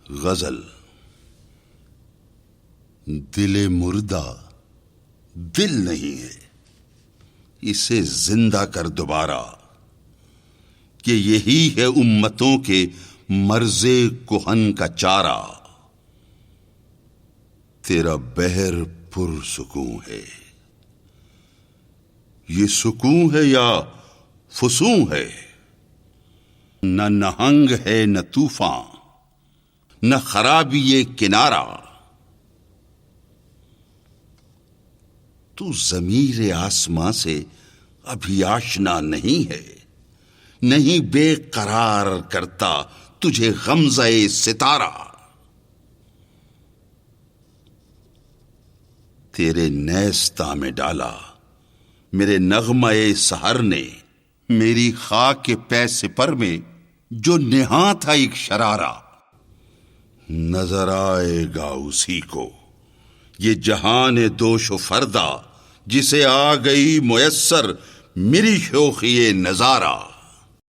غزل۔ دل مردہ دل نہیں ہے، اسے زندہ کر دوبارہ، کہ یہی ہے امتوں کے مرض کہن کا چارہ۔ تیرا بحر پرسکون ہے، یہ سکون ہے یا فسون ہے؟ نہ نہنگ ہے نہ طوفان، نہ خرابی یہ کنارہ۔ تو ضمیر آسماں سے ابھی آشنا نہیں ہے، نہیں بے قرار کرتا تجھے غمزہ ستارہ۔ تیرے نیستاں میں ڈالا میرے نغمہ سحر نے، میری خاک کے پے سپر میں جو نہاں تھا ایک شرارہ۔ نظر آئے گا اسی کو یہ جہان دوش و فردا، جسے آ گئی میسر میری شوخی نظارہ۔